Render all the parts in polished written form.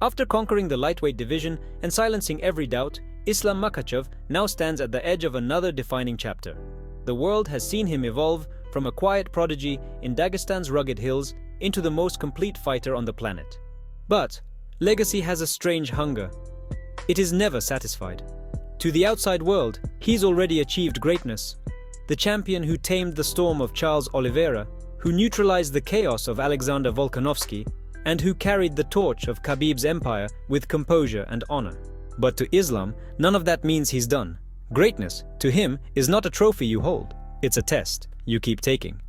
After conquering the lightweight division and silencing every doubt, Islam Makhachev now stands at the edge of another defining chapter. The world has seen him evolve from a quiet prodigy in Dagestan's rugged hills into the most complete fighter on the planet. But legacy has a strange hunger. It is never satisfied. To the outside world, he's already achieved greatness. The champion who tamed the storm of Charles Oliveira, who neutralized the chaos of Alexander Volkanovski, and who carried the torch of Khabib's empire with composure and honor. But to Islam, none of that means he's done. Greatness, to him, is not a trophy you hold. It's a test you keep taking.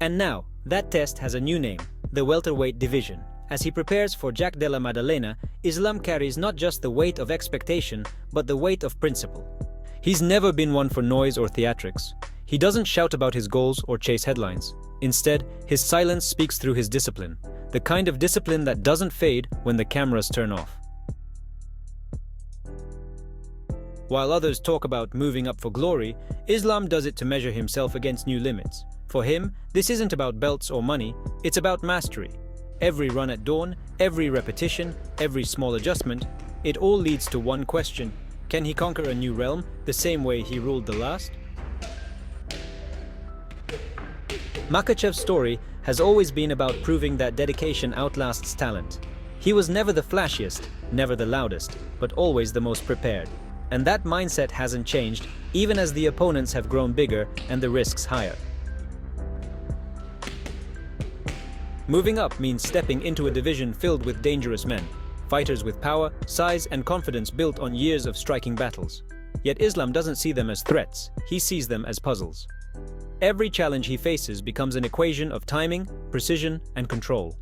And now, that test has a new name, the welterweight division. As he prepares for Jack Della Maddalena, Islam carries not just the weight of expectation, but the weight of principle. He's never been one for noise or theatrics. He doesn't shout about his goals or chase headlines. Instead, his silence speaks through his discipline, the kind of discipline that doesn't fade when the cameras turn off. While others talk about moving up for glory, Islam does it to measure himself against new limits. For him, this isn't about belts or money, it's about mastery. Every run at dawn, every repetition, every small adjustment, it all leads to one question: can he conquer a new realm the same way he ruled the last? Makhachev's story has always been about proving that dedication outlasts talent. He was never the flashiest, never the loudest, but always the most prepared. And that mindset hasn't changed, even as the opponents have grown bigger and the risks higher. Moving up means stepping into a division filled with dangerous men, fighters with power, size, and confidence built on years of striking battles. Yet Islam doesn't see them as threats, he sees them as puzzles. Every challenge he faces becomes an equation of timing, precision, and control.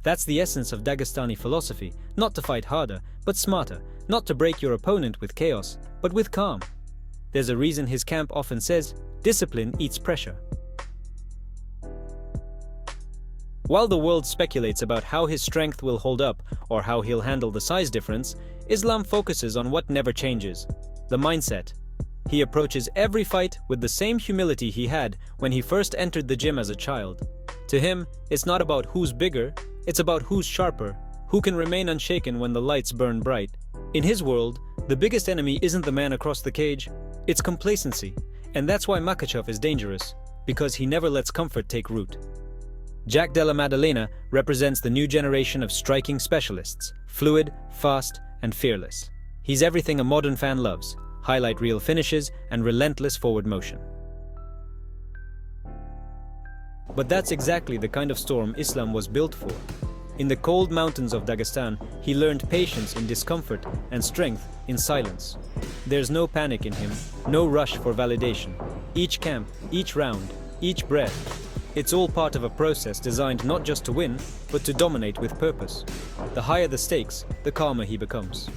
That's the essence of Dagestani philosophy, not to fight harder, but smarter, not to break your opponent with chaos, but with calm. There's a reason his camp often says, discipline eats pressure. While the world speculates about how his strength will hold up or how he'll handle the size difference, Islam focuses on what never changes: the mindset. He approaches every fight with the same humility he had when he first entered the gym as a child. To him, it's not about who's bigger, it's about who's sharper, who can remain unshaken when the lights burn bright. In his world, the biggest enemy isn't the man across the cage, it's complacency. And that's why Makhachev is dangerous, because he never lets comfort take root. Jack Della Maddalena represents the new generation of striking specialists, fluid, fast, and fearless. He's everything a modern fan loves: highlight reel finishes and relentless forward motion. But that's exactly the kind of storm Islam was built for. In the cold mountains of Dagestan, he learned patience in discomfort and strength in silence. There's no panic in him, no rush for validation. Each camp, each round, each breath, it's all part of a process designed not just to win, but to dominate with purpose. The higher the stakes, the calmer he becomes.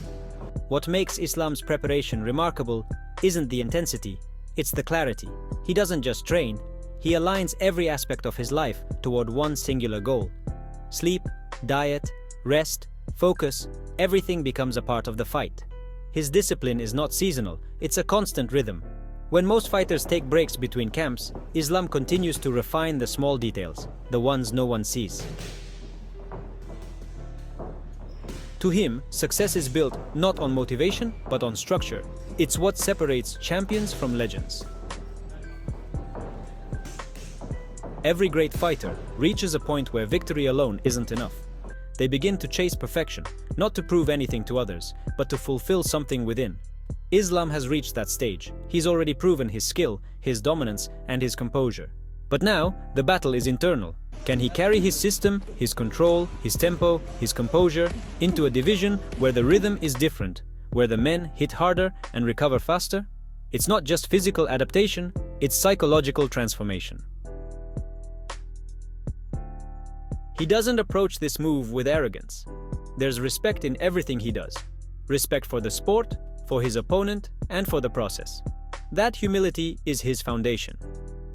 What makes Islam's preparation remarkable isn't the intensity, it's the clarity. He doesn't just train, he aligns every aspect of his life toward one singular goal. Sleep, diet, rest, focus, everything becomes a part of the fight. His discipline is not seasonal, it's a constant rhythm. When most fighters take breaks between camps, Islam continues to refine the small details, the ones no one sees. To him, success is built not on motivation, but on structure. It's what separates champions from legends. Every great fighter reaches a point where victory alone isn't enough. They begin to chase perfection, not to prove anything to others, but to fulfill something within. Islam has reached that stage. He's already proven his skill, his dominance, and his composure. But now, the battle is internal. Can he carry his system, his control, his tempo, his composure into a division where the rhythm is different, where the men hit harder and recover faster? It's not just physical adaptation, it's psychological transformation. He doesn't approach this move with arrogance. There's respect in everything he does. Respect for the sport, for his opponent, and for the process. That humility is his foundation.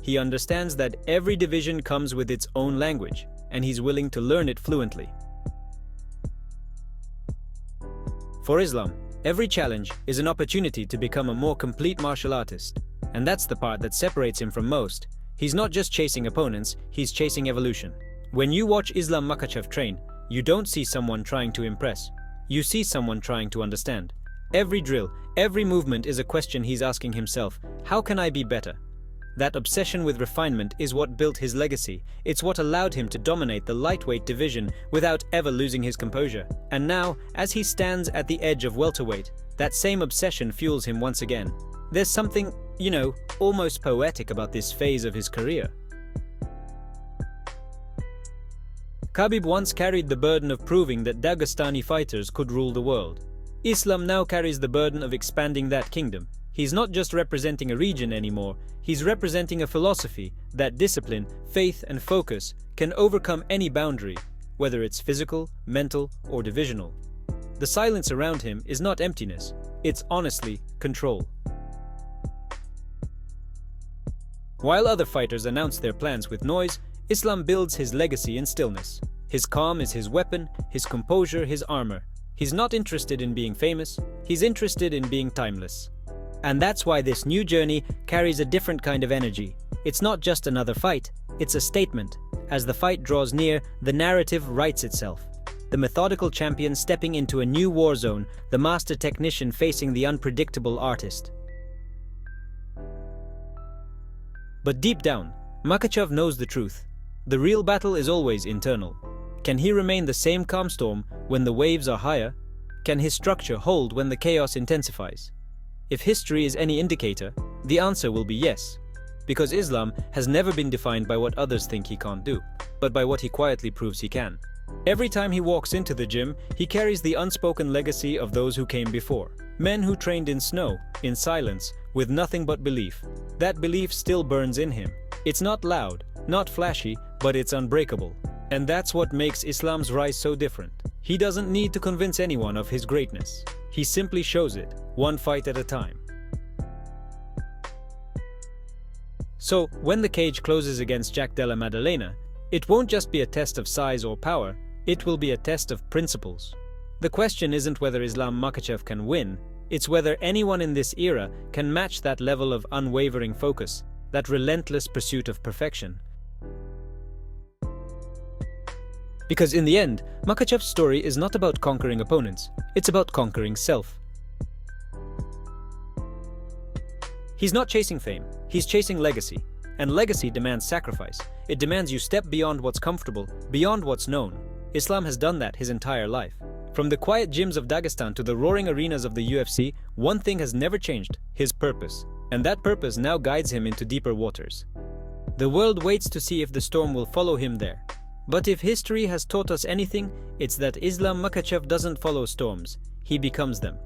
He understands that every division comes with its own language, and he's willing to learn it fluently. For Islam, every challenge is an opportunity to become a more complete martial artist, and that's the part that separates him from most. He's not just chasing opponents, he's chasing evolution. When you watch Islam Makhachev train, you don't see someone trying to impress. You see someone trying to understand. Every drill, every movement is a question he's asking himself: how can I be better? That obsession with refinement is what built his legacy. It's what allowed him to dominate the lightweight division without ever losing his composure. And now, as he stands at the edge of welterweight, that same obsession fuels him once again. There's something, almost poetic about this phase of his career. Khabib once carried the burden of proving that Dagestani fighters could rule the world. Islam now carries the burden of expanding that kingdom. He's not just representing a region anymore, he's representing a philosophy that discipline, faith, and focus can overcome any boundary, whether it's physical, mental, or divisional. The silence around him is not emptiness, it's honestly control. While other fighters announce their plans with noise, Islam builds his legacy in stillness. His calm is his weapon, his composure his armor. He's not interested in being famous, he's interested in being timeless. And that's why this new journey carries a different kind of energy. It's not just another fight, it's a statement. As the fight draws near, the narrative writes itself. The methodical champion stepping into a new war zone, the master technician facing the unpredictable artist. But deep down, Makhachev knows the truth. The real battle is always internal. Can he remain the same calm storm when the waves are higher? Can his structure hold when the chaos intensifies? If history is any indicator, the answer will be yes. Because Islam has never been defined by what others think he can't do, but by what he quietly proves he can. Every time he walks into the gym, he carries the unspoken legacy of those who came before. Men who trained in snow, in silence, with nothing but belief. That belief still burns in him. It's not loud, not flashy, but it's unbreakable. And that's what makes Islam's rise so different. He doesn't need to convince anyone of his greatness. He simply shows it, one fight at a time. So, when the cage closes against Jack Della Maddalena, it won't just be a test of size or power, it will be a test of principles. The question isn't whether Islam Makhachev can win, it's whether anyone in this era can match that level of unwavering focus, that relentless pursuit of perfection. Because in the end, Makhachev's story is not about conquering opponents, it's about conquering self. He's not chasing fame, he's chasing legacy. And legacy demands sacrifice. It demands you step beyond what's comfortable, beyond what's known. Islam has done that his entire life. From the quiet gyms of Dagestan to the roaring arenas of the UFC, one thing has never changed: his purpose. And that purpose now guides him into deeper waters. The world waits to see if the storm will follow him there. But if history has taught us anything, it's that Islam Makhachev doesn't follow storms, he becomes them.